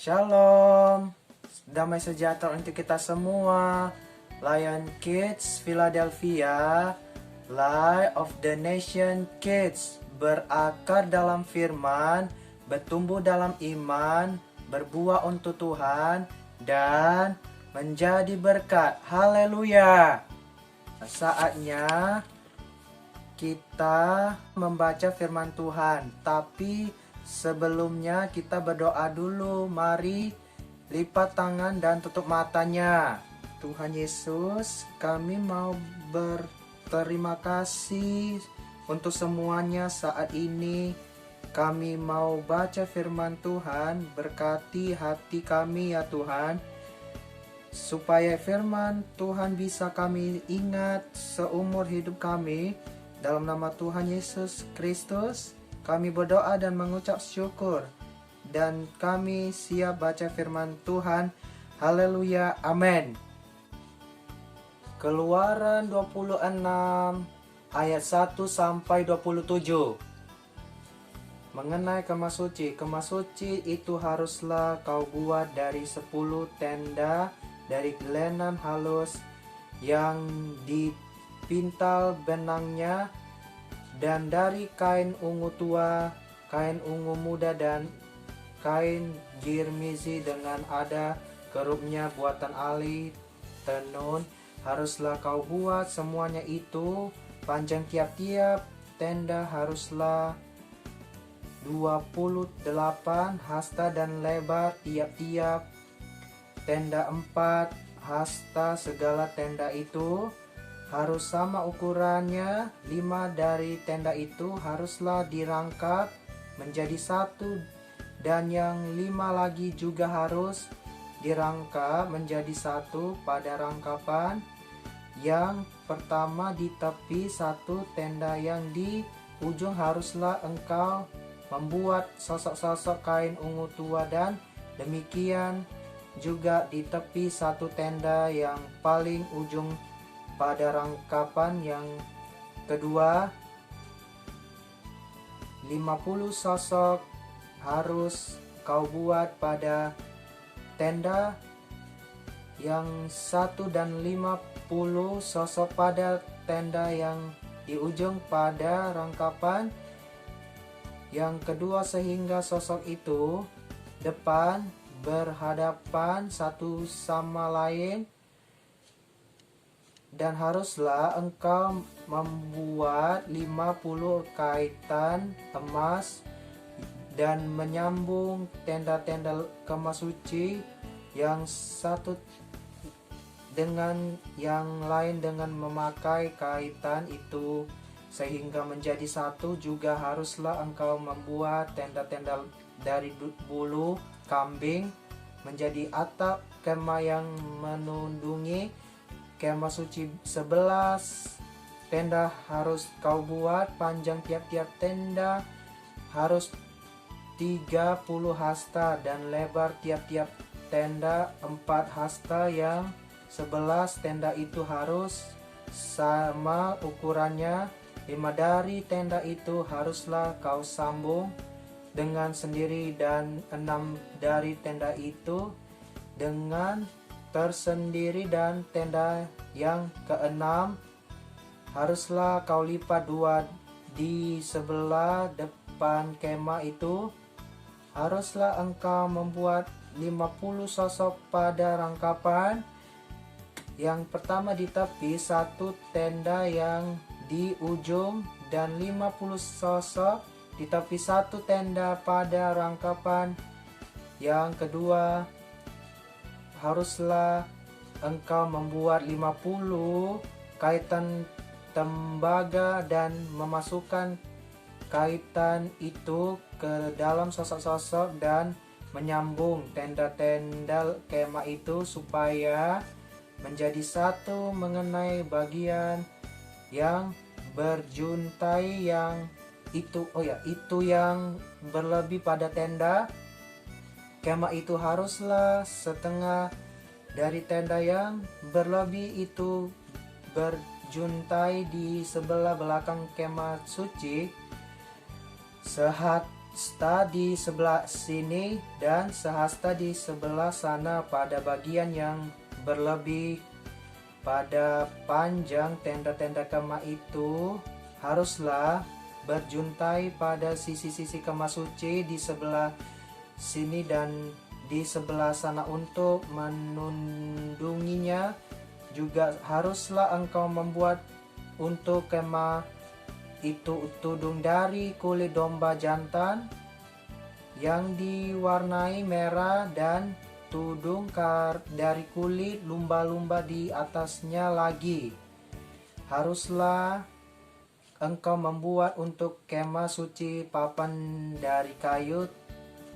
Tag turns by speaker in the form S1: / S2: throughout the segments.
S1: Shalom, damai sejahtera untuk kita semua. Lion Kids Philadelphia, Light of the Nation Kids, berakar dalam firman, bertumbuh dalam iman, berbuah untuk Tuhan, dan menjadi berkat. Haleluya. Saatnya kita membaca firman Tuhan, tapi sebelumnya kita berdoa dulu. Mari lipat tangan dan tutup matanya. Tuhan Yesus, kami mau berterima kasih untuk semuanya saat ini. Kami mau baca firman Tuhan, berkati hati kami ya Tuhan, supaya firman Tuhan bisa kami ingat seumur hidup kami. Dalam nama Tuhan Yesus Kristus, kami berdoa dan mengucap syukur. Dan kami siap baca firman Tuhan. Haleluya, amin. Keluaran 26 ayat 1 sampai 27. Mengenai kemah suci. Kemah suci itu haruslah kau buat dari 10 tenda dari lenan halus yang dipintal benangnya, dan dari kain ungu tua, kain ungu muda, dan kain girmizi dengan ada kerupnya buatan ali tenun. Haruslah kau buat semuanya itu. Panjang tiap-tiap tenda haruslah 28 hasta, dan lebar tiap-tiap tenda 4 hasta. Segala tenda itu harus sama ukurannya. 5 dari tenda itu haruslah dirangkap menjadi satu, dan yang 5 lagi juga harus dirangkap menjadi satu pada rangkapan yang pertama di tepi satu tenda. Yang di ujung haruslah engkau membuat sosok-sosok kain ungu tua, dan demikian juga di tepi satu tenda yang paling ujung pada rangkapan yang kedua. 50 sosok harus kau buat pada tenda yang satu, dan 50 sosok pada tenda yang di ujung pada rangkapan yang kedua, sehingga sosok itu depan berhadapan satu sama lain. Dan haruslah engkau membuat 50 kaitan emas dan menyambung tenda-tenda kemah suci yang satu dengan yang lain dengan memakai kaitan itu sehingga menjadi satu. Juga haruslah engkau membuat tenda-tenda dari bulu kambing menjadi atap kemah yang menundungi kemah suci. 11 tenda harus kau buat. Panjang tiap-tiap tenda harus 30 hasta, dan lebar tiap-tiap tenda 4 hasta. Yang 11 tenda itu harus sama ukurannya. 5 dari tenda itu haruslah kau sambung dengan sendiri, dan 6 dari tenda itu dengan tersendiri, dan tenda yang keenam haruslah kau lipat 2 di sebelah depan kemah itu. Haruslah engkau membuat 50 sosok pada rangkapan yang pertama di tepi satu tenda yang di ujung, dan 50 sosok di tepi satu tenda pada rangkapan yang kedua. Haruslah engkau membuat 50 kaitan tembaga dan memasukkan kaitan itu ke dalam sosok-sosok dan menyambung tenda-tenda kemah itu supaya menjadi satu mengenai bagian yang berjuntai yang itu yang berlebih pada tenda kemah itu. Haruslah setengah dari tenda yang berlebih itu berjuntai di sebelah belakang kemah suci. sehasta di sebelah sini dan sehasta di sebelah sana pada bagian yang berlebih. Pada panjang tenda-tenda kemah itu haruslah berjuntai pada sisi-sisi kemah suci di sebelah sini dan di sebelah sana untuk menundunginya. Juga haruslah engkau membuat untuk kemah itu tudung dari kulit domba jantan yang diwarnai merah dan tudung dari kulit lumba-lumba di atasnya lagi. Haruslah engkau membuat untuk kemah suci papan dari kayu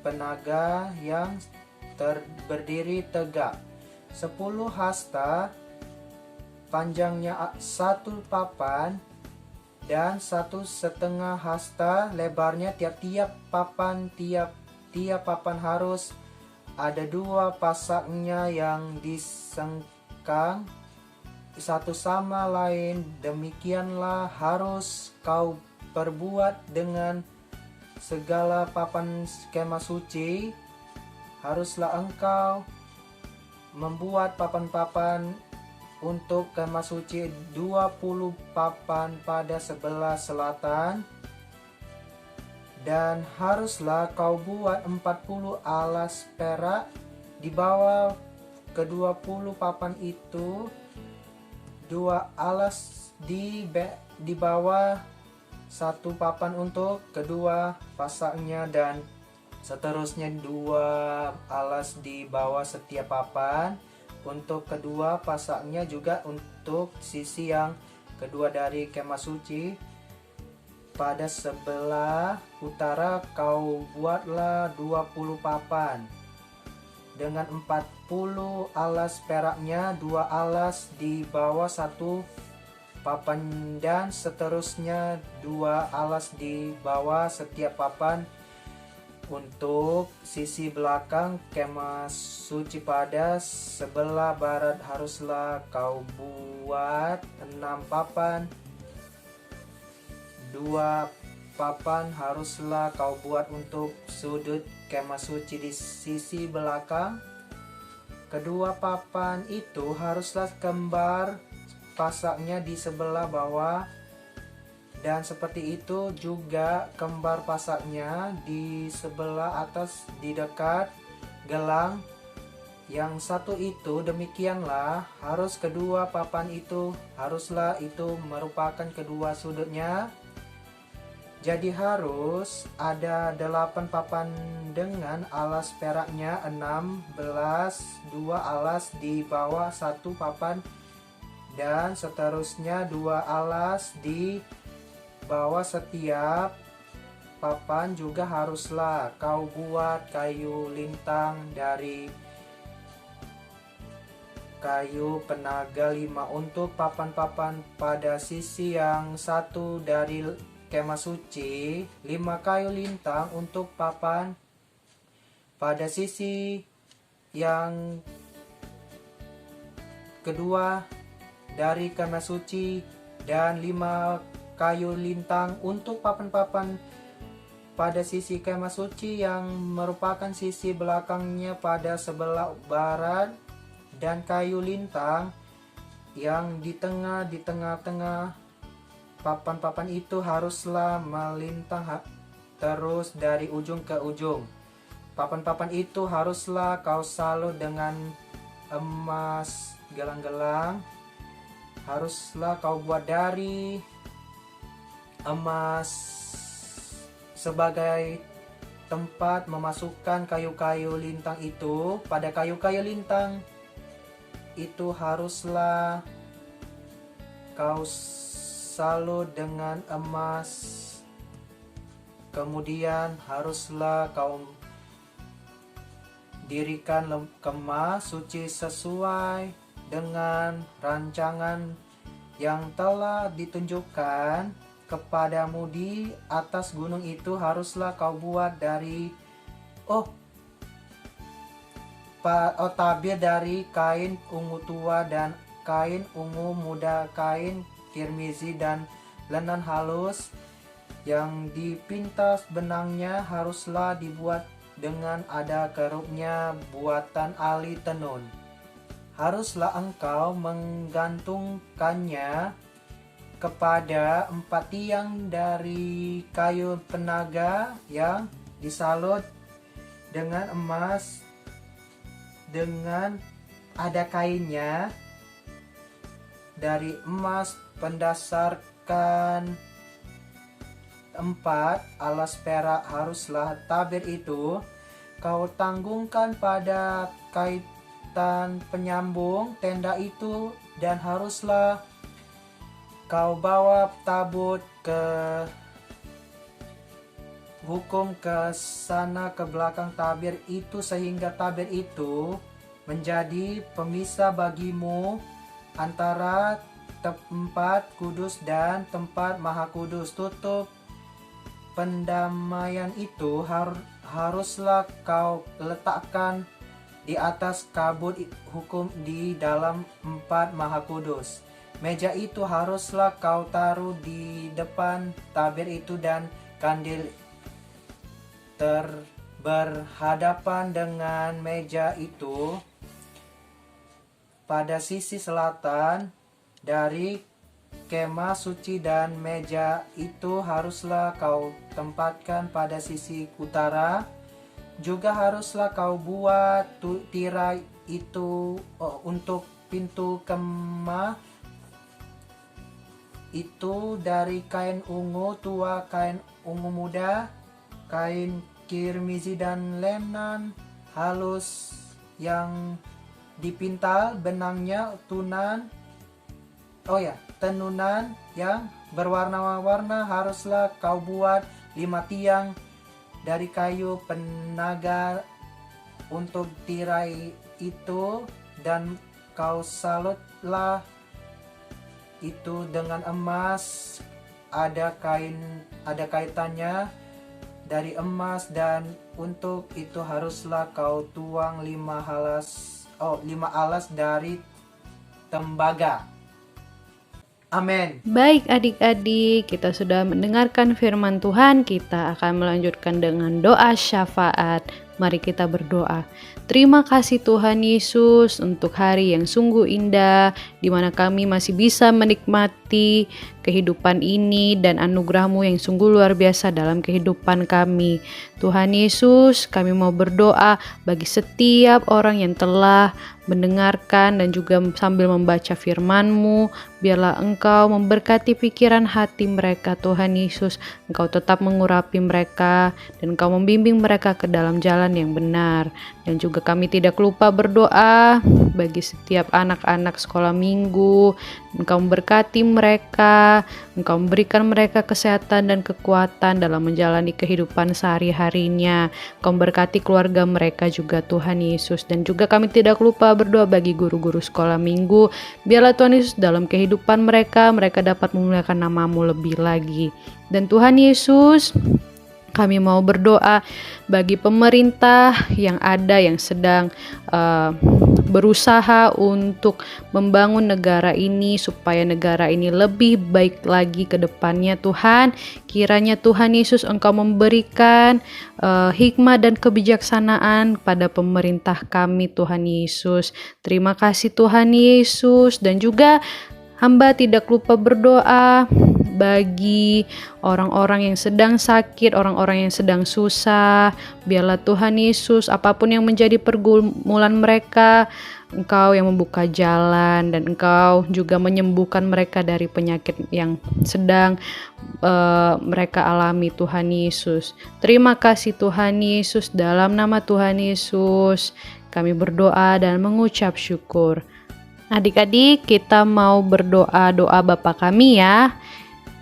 S1: penaga yang berdiri tegak 10 hasta, panjangnya 1 papan dan 1,5 hasta lebarnya. Tiap-tiap papan harus ada 2 pasangnya yang disengkang satu sama lain. Demikianlah harus kau perbuat dengan segala papan kemah suci. Haruslah engkau membuat papan-papan untuk kemah suci 20 papan pada sebelah selatan. Dan haruslah kau buat 40 alas perak di bawah ke-20 papan itu, 2 alas di bawah 1 papan untuk kedua pasangnya, dan seterusnya 2 alas di bawah setiap papan untuk kedua pasangnya. Juga untuk sisi yang kedua dari kemah suci pada sebelah utara kau buatlah 20 papan dengan 40 alas peraknya, 2 alas di bawah 1 papan dan seterusnya 2 alas di bawah setiap papan. Untuk sisi belakang kemah suci pada sebelah barat haruslah kau buat 6 papan. 2 papan haruslah kau buat untuk sudut kemah suci di sisi belakang. Kedua papan itu haruslah kembar pasangnya di sebelah bawah, dan seperti itu juga kembar pasangnya di sebelah atas di dekat gelang yang satu itu. Demikianlah harus kedua papan itu, haruslah itu merupakan kedua sudutnya. Jadi harus ada 8 papan dengan alas peraknya 16, 2 alas di bawah 1 papan dan seterusnya 2 alas di bawah setiap papan. Juga haruslah kau buat kayu lintang dari kayu penaga 5 untuk papan-papan pada sisi yang satu dari kemah suci, 5 kayu lintang untuk papan pada sisi yang kedua dari kemah suci, dan 5 kayu lintang untuk papan-papan pada sisi kemah suci yang merupakan sisi belakangnya pada sebelah barat, dan kayu lintang yang di tengah-tengah papan-papan itu haruslah melintang terus dari ujung ke ujung. Papan-papan itu haruslah kau salut dengan emas gelang-gelang. Haruslah kau buat dari emas sebagai tempat memasukkan kayu-kayu lintang itu. Pada kayu-kayu lintang itu haruslah kau salut dengan emas. Kemudian haruslah kau dirikan kemah suci sesuai dengan rancangan yang telah ditunjukkan kepadamu di atas gunung itu. Haruslah kau buat dari tabir dari kain ungu tua dan kain ungu muda, kain kirmizi dan lenan halus yang dipintas benangnya haruslah dibuat dengan ada kerupnya buatan ahli tenun. Haruslah engkau menggantungkannya kepada 4 tiang dari kayu penaga yang disalut dengan emas, dengan ada kainnya dari emas, pendasarkan 4 alas perak. Haruslah tabir itu kau tanggungkan pada kaitan penyambung tenda itu, dan haruslah kau bawa tabut ke hukum ke sana ke belakang tabir itu, sehingga tabir itu menjadi pemisah bagimu antara tempat kudus dan tempat maha kudus. Tutup pendamaian itu haruslah kau letakkan di atas kabut hukum di dalam 4 maha kudus. Meja itu haruslah kau taruh di depan tabir itu, dan kandil berhadapan dengan meja itu pada sisi selatan dari kemah suci, dan meja itu haruslah kau tempatkan pada sisi utara. Juga haruslah kau buat tirai itu untuk pintu kemah itu dari kain ungu tua, kain ungu muda, kain kirmizi dan lenan halus yang dipintal benangnya tenunan yang berwarna-warna. Haruslah kau buat 5 tiang dari kayu penaga untuk tirai itu, dan kau salutlah itu dengan emas, ada kaitannya dari emas, dan untuk itu haruslah kau tuang 5 alas dari tembaga. Amin.
S2: Baik adik-adik, kita sudah mendengarkan firman Tuhan. Kita akan melanjutkan dengan doa syafaat. Mari kita berdoa. Terima kasih Tuhan Yesus untuk hari yang sungguh indah, di mana kami masih bisa menikmati kehidupan ini dan anugerah-Mu yang sungguh luar biasa dalam kehidupan kami. Tuhan Yesus, kami mau berdoa bagi setiap orang yang telah mendengarkan dan juga sambil membaca firman-Mu. Biarlah Engkau memberkati pikiran hati mereka Tuhan Yesus. Engkau tetap mengurapi mereka dan Engkau membimbing mereka ke dalam jalan yang benar. Dan juga kami tidak lupa berdoa bagi setiap anak-anak sekolah minggu. Engkau memberkati mereka, Engkau memberikan mereka kesehatan dan kekuatan dalam menjalani kehidupan sehari-harinya. Engkau memberkati keluarga mereka juga Tuhan Yesus. Dan juga kami tidak lupa berdoa bagi guru-guru sekolah minggu. Biarlah Tuhan Yesus dalam kehidupan mereka dapat memuliakan nama-Mu lebih lagi. Dan Tuhan Yesus, kami mau berdoa bagi pemerintah yang sedang berusaha untuk membangun negara ini supaya negara ini lebih baik lagi ke depannya Tuhan. Kiranya Tuhan Yesus Engkau memberikan hikmah dan kebijaksanaan pada pemerintah kami Tuhan Yesus. Terima kasih Tuhan Yesus. Dan juga hamba tidak lupa berdoa bagi orang-orang yang sedang sakit, orang-orang yang sedang susah. Biarlah Tuhan Yesus, apapun yang menjadi pergumulan mereka, Engkau yang membuka jalan, dan Engkau juga menyembuhkan mereka dari penyakit yang sedang mereka alami Tuhan Yesus. Terima kasih Tuhan Yesus, dalam nama Tuhan Yesus kami berdoa dan mengucap syukur. Adik-adik, kita mau berdoa doa Bapa kami ya.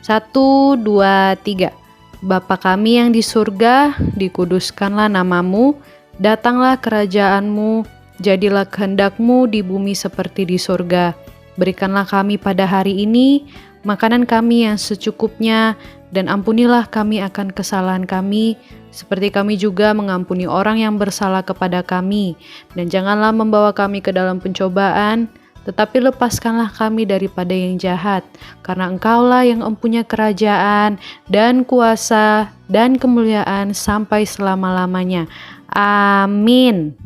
S2: 1, 2, 3. Bapa kami yang di surga, dikuduskanlah nama-Mu, datanglah kerajaan-Mu, jadilah kehendak-Mu di bumi seperti di surga. Berikanlah kami pada hari ini makanan kami yang secukupnya, dan ampunilah kami akan kesalahan kami, seperti kami juga mengampuni orang yang bersalah kepada kami. Dan janganlah membawa kami ke dalam pencobaan, tetapi lepaskanlah kami daripada yang jahat, karena Engkaulah yang mempunyai kerajaan dan kuasa dan kemuliaan sampai selama-lamanya. Amin.